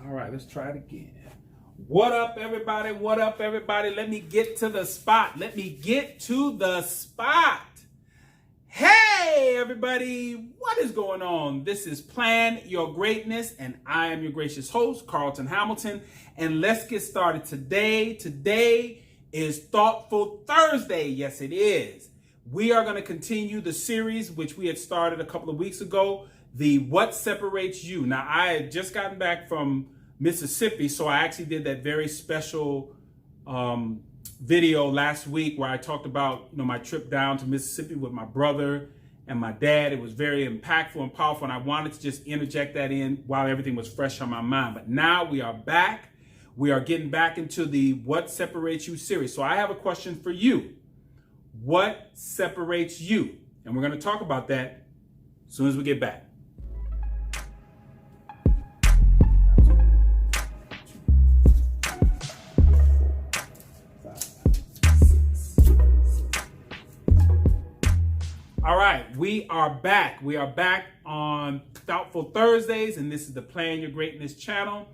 All right, let's try it again. What up, everybody? What up, everybody? Let me get to the spot. Let me get to the spot. Hey, everybody. What is going on? This is Plan Your Greatness, and I am your gracious host, Carlton Hamilton. And let's get started today. Today is Thoughtful Thursday. Yes, it is. We are going to continue the series, which we had started a couple of weeks ago, the What Separates You. Now, I had just gotten back from Mississippi, so I actually did that very special video last week where I talked about my trip down to Mississippi with my brother and my dad. It was very impactful and powerful, and I wanted to just interject that in while everything was fresh on my mind. But now we are back. We are getting back into the What Separates You series. So I have a question for you. What separates you? And we're going to talk about that as soon as we get back. All right, we are back. We are back on Thoughtful Thursdays, and this is the Plan Your Greatness channel.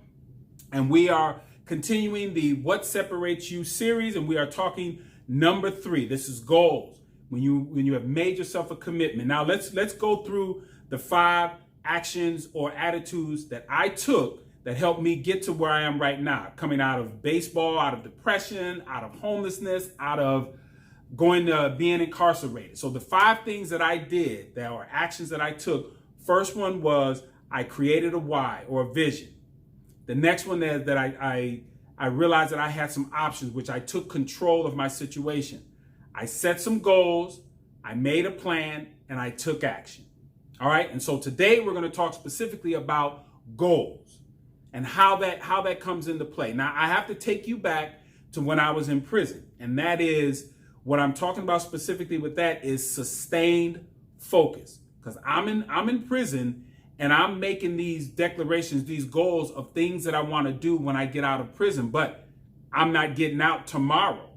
And we are continuing the What Separates You series, and we are talking number 3. This is goals. When you have made yourself a commitment. Now let's go through the 5 actions or attitudes that I took that helped me get to where I am right now, coming out of baseball, out of depression, out of homelessness, out of going to being incarcerated. So the 5 things that I did, that are actions that I took. First one was I created a why or a vision. The next one is that I realized that I had some options, which I took control of my situation. I set some goals, I made a plan, and I took action. All right. And so today we're going to talk specifically about goals and how that comes into play. Now I have to take you back to when I was in prison, and that is what I'm talking about specifically with that is sustained focus, because I'm in prison and I'm making these declarations, these goals of things that I want to do when I get out of prison, but I'm not getting out tomorrow.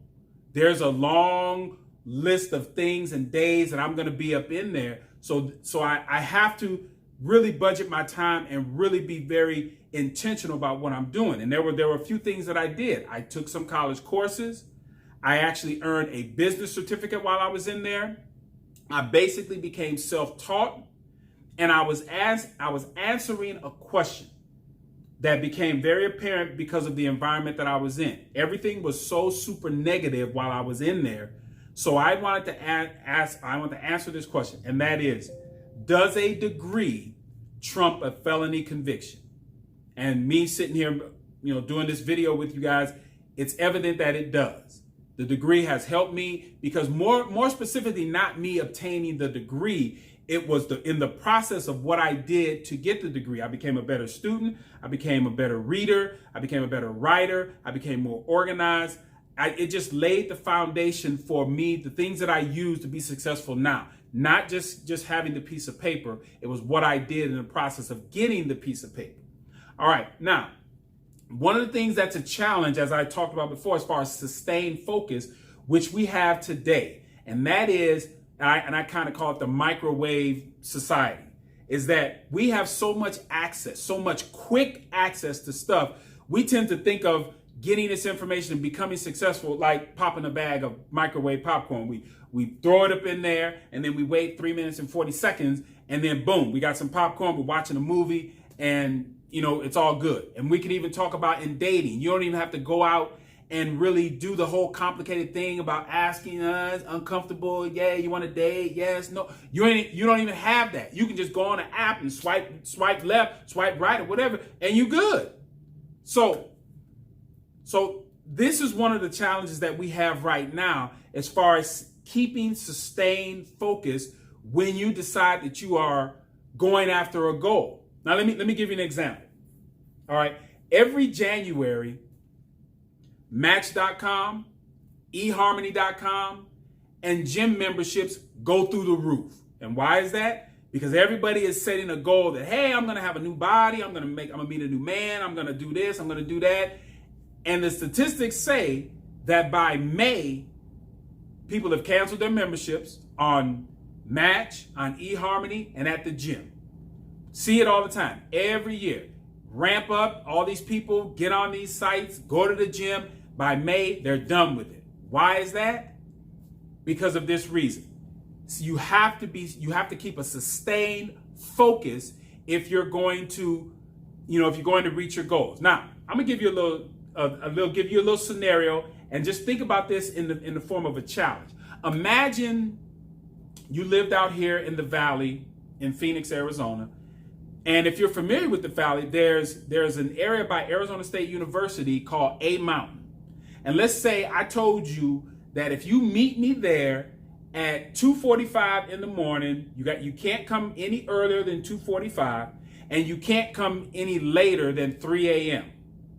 There's a long list of things and days that I'm going to be up in there. So I have to really budget my time and really be very intentional about what I'm doing. And there were a few things that I did. I took some college courses. I actually earned a business certificate while I was in there. I basically became self-taught, and I was answering a question that became very apparent because of the environment that I was in. Everything was so super negative while I was in there. So I wanted to answer this question, and that is, does a degree trump a felony conviction? And me sitting here, doing this video with you guys, it's evident that it does. The degree has helped me because more specifically, not me obtaining the degree. It was in the process of what I did to get the degree. I became a better student. I became a better reader. I became a better writer. I became more organized. It just laid the foundation for me, the things that I use to be successful now. Not just having the piece of paper. It was what I did in the process of getting the piece of paper. All right, now, one of the things that's a challenge, as I talked about before, as far as sustained focus, which we have today, and that is, and I kind of call it the microwave society, is that we have so much access, so much quick access to stuff. We tend to think of getting this information and becoming successful like popping a bag of microwave popcorn. We throw it up in there, and then we wait 3 minutes and 40 seconds, and then boom, we got some popcorn, we're watching a movie, and it's all good. And we can even talk about in dating. You don't even have to go out and really do the whole complicated thing about asking us, uncomfortable, yeah, you want to date, yes, no. You don't even have that. You can just go on an app and swipe left, swipe right, or whatever, and you good. So this is one of the challenges that we have right now as far as keeping sustained focus when you decide that you are going after a goal. Now, let me give you an example. All right. Every January, Match.com, eHarmony.com, and gym memberships go through the roof. And why is that? Because everybody is setting a goal that, hey, I'm going to have a new body. I'm going to meet a new man. I'm going to do this. I'm going to do that. And the statistics say that by May, people have canceled their memberships on Match, on eHarmony, and at the gym. See it all the time, every year. ramp up. All these people get on these sites, go to the gym. By May, they're done with it. Why is that? Because of this reason. So you have to keep a sustained focus if you're going to, if you're going to reach your goals. Now, I'm gonna give you a little scenario, and just think about this in the form of a challenge. Imagine you lived out here in the valley in Phoenix, Arizona. And if you're familiar with the valley, there's an area by Arizona State University called A Mountain. And let's say I told you that if you meet me there at 2:45 in the morning, you can't come any earlier than 2:45, and you can't come any later than 3 a.m.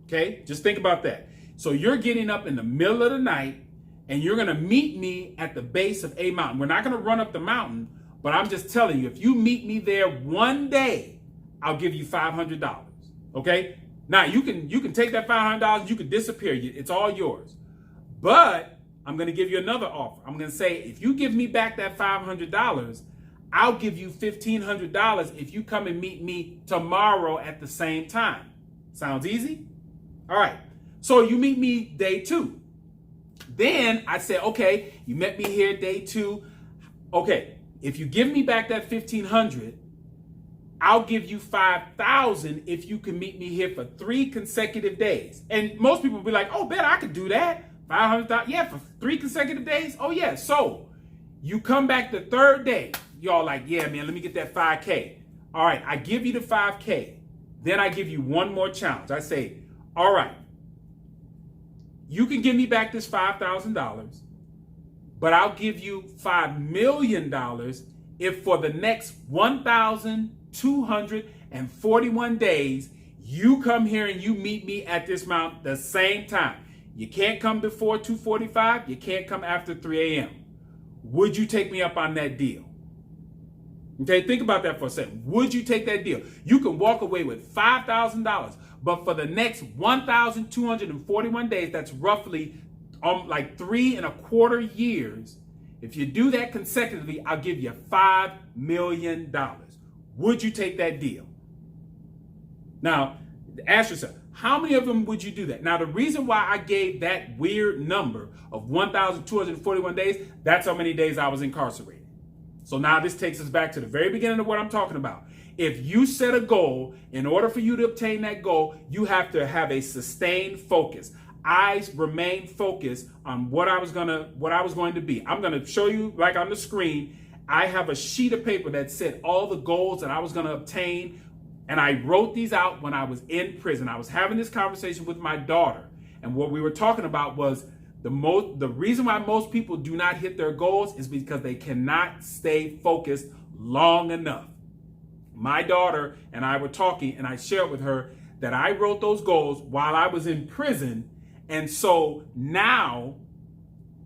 Okay? Just think about that. So you're getting up in the middle of the night, and you're gonna meet me at the base of A Mountain. We're not gonna run up the mountain, but I'm just telling you, if you meet me there one day, I'll give you $500. Okay? Now you can take that $500, you can disappear. It's all yours. But I'm going to give you another offer. I'm going to say, if you give me back that $500, I'll give you $1,500 if you come and meet me tomorrow at the same time. Sounds easy? All right. So you meet me day 2. Then I say, okay, you met me here day 2. Okay, if you give me back that $1,500, I'll give you $5,000 if you can meet me here for 3 consecutive days. And most people will be like, oh, bet I could do that. $500, yeah, for 3 consecutive days? Oh, yeah. So you come back the 3rd day. Y'all like, yeah, man, let me get that $5K. All right, I give you the $5K. Then I give you one more challenge. I say, all right, you can give me back this $5,000, but I'll give you $5 million if for the next 1,241 days, you come here and you meet me at this mountain the same time. You can't come before 2:45. You can't come after 3 a.m. Would you take me up on that deal? Okay, think about that for a second. Would you take that deal? You can walk away with $5,000, but for the next 1,241 days, that's roughly like 3.25 years. If you do that consecutively, I'll give you $5 million. Would you take that deal? Now, ask yourself, how many of them would you do that? Now, the reason why I gave that weird number of 1,241 days, that's how many days I was incarcerated. So now this takes us back to the very beginning of what I'm talking about. If you set a goal, in order for you to obtain that goal, you have to have a sustained focus. I remained focused on what I was going to be. I'm going to show you, like on the screen, I have a sheet of paper that said all the goals that I was going to obtain, and I wrote these out when I was in prison. I was having this conversation with my daughter, and what we were talking about was the reason why most people do not hit their goals is because they cannot stay focused long enough. My daughter and I were talking, and I shared with her that I wrote those goals while I was in prison. And so now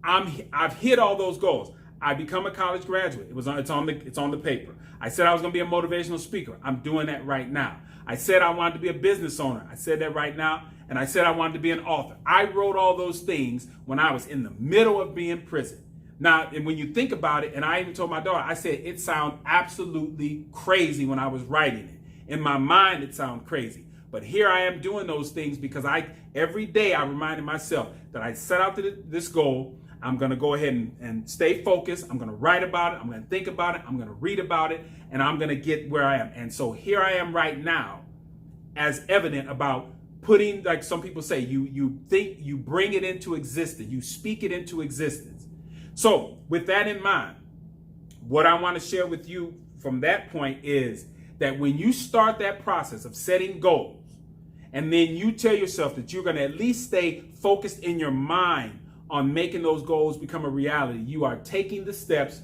I've hit all those goals. I become a college graduate. It's on the paper. I said I was going to be a motivational speaker. I'm doing that right now. I said I wanted to be a business owner. I said that right now. And I said I wanted to be an author. I wrote all those things when I was in the middle of being in prison. Now, and when you think about it, and I even told my daughter, I said it sounded absolutely crazy when I was writing it. In my mind, it sounded crazy. But here I am doing those things because every day I reminded myself that I set out to this goal. I'm going to go ahead and stay focused. I'm going to write about it. I'm going to think about it. I'm going to read about it. And I'm going to get where I am. And so here I am right now, as evident about putting, like some people say, you think, you bring it into existence. You speak it into existence. So with that in mind, what I want to share with you from that point is that when you start that process of setting goals, and then you tell yourself that you're going to at least stay focused in your mind on making those goals become a reality, you are taking the steps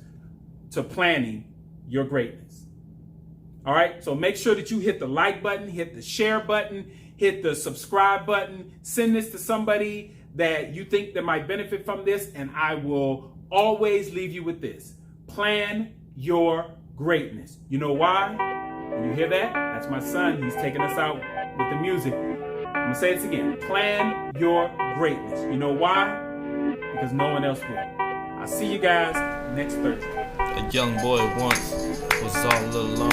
to planning your greatness. All right, so make sure that you hit the like button, hit the share button, hit the subscribe button, send this to somebody that you think that might benefit from this, and I will always leave you with this. Plan your greatness. You know why? When you hear that, that's my son. He's taking us out with the music. I'm going to say this again. Plan your greatness. You know why? Because no one else will. I'll see you guys next Thursday. A young boy once was all alone.